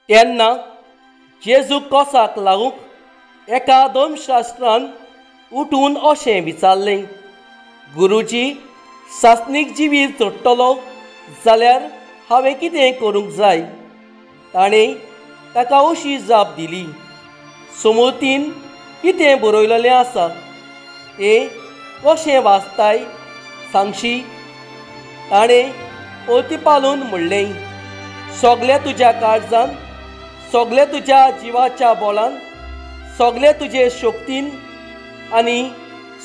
तेन्ना जेजू कोसाक लागूंक एका धर्मशास्त्रान उठून अशें विचारलें, गुरुजी, सासणीक जिवीत जोडटलो जाल्यार हांवें कितें करूंक जाय? ताणें ताका अशी जाप दिली, समृतीन कितें बरयलेलें आसा तें कशें वाचताय सांगशी? ताणें परतीपालून म्हणलें, सगळें तुज्या काळजान, सगळें तुज्या जिवाच्या बोलान, सगळें तुजे शक्तीन आनी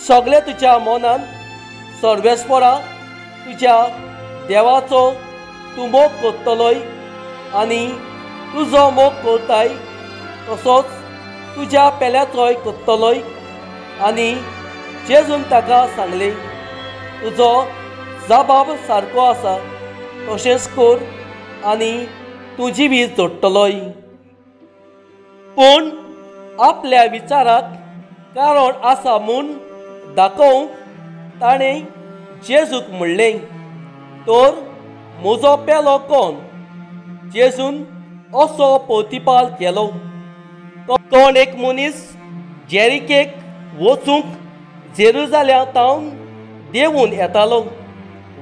सगळें तुज्या मनान सर्वेस्परा तुज्या देवाचो तूं मोग करतलोय आनी तुजो मोग करताय तसोच तुज्या पेल्याचोय करतलोय. आनी जेजून ताका सांगलें, तुजो जबाब सारको आसा, तशेंच कर आनी तूं जिवीत जोडटलोय. पूण आपल्या विचाराक कारण आसा म्हूण दाखोवंक ताणें जेजूक म्हणलें, तर म्हजो पेलो कोण? जेजून असो प्रतिपाल केलो. कोण एक मनीस जेरिकेक वचूंक जेरुजालेमांतावन देंवून येतालो.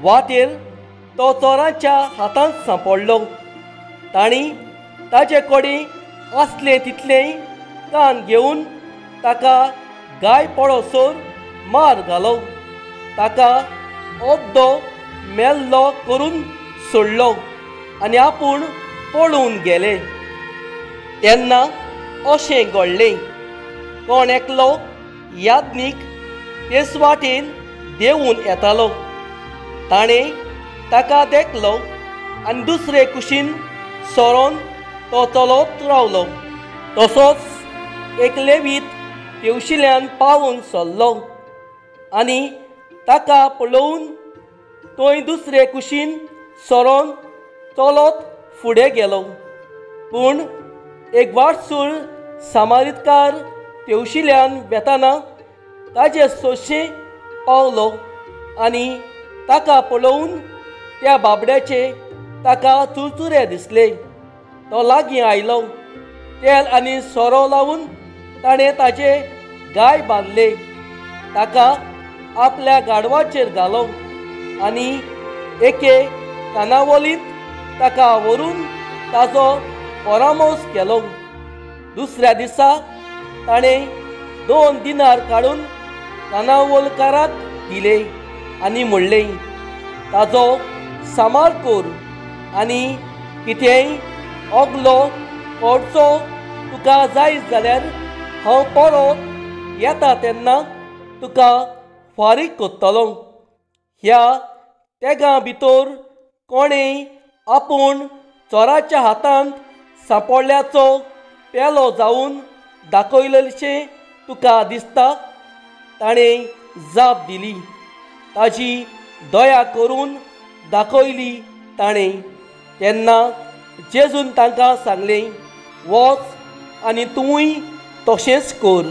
वाटेर तो चोरांच्या हातांत सांपडलो. तांणी ताचे कडेन आसलें तितलें कान घेवन ताका गाय पडोसर मार घालो. ताका अर्दो मेल्लो करून सोडलो आनी आपूण पळून गेले. तेन्ना अशें घडलें, कोण एकलो याज्ञीक तेच वाटेन देंवून येतालो. ताणें ताका देखलो आनी दुसरे कुशीन सरोन तो चलत रावलो. तसोच एक लेवीत तेवशिल्यान पावून सरलो आनी ताका पळोवन तोय दुसरे कुशीन सरोन चलत फुडें गेलो. पूण एक वाटसूळ सामारीतकार तेवशिल्यान वेताना ताजे सोयशें पावलो आनी ताका पळोवन त्या बाबड्याचे ताका चुरचुरे दिसले. तो लागीं आयलो. तेल आनी सोरो लावन ताणें ताचे गाय बांदले. ताका आपल्या गाडवाचेर घालो आनी एके कानावलींत ताका व्हरून ताचो परामोस केलो. दुसऱ्या दिसा ताणें 2 दिनार काडून कानावलकाराक दिले आनी म्हणलें, ताचो सांबाळ कर आनी कितेंय ओगलो खर्चो तुका जाय जाल्यार हांव परत येता तेन्ना तुका फारीक करतलो. ह्या तेगा भितर कोणेय आपूण चोराच्या हातांत सांपडल्याचो पेलो जावन दाखयलेशें तुका दिसता? ताणें जाप दिली, ताजी दया करून दाखयली ताणें. तेन्ना जेजून तांकां सांगलें, वच आनी तूंय तशेंच कर.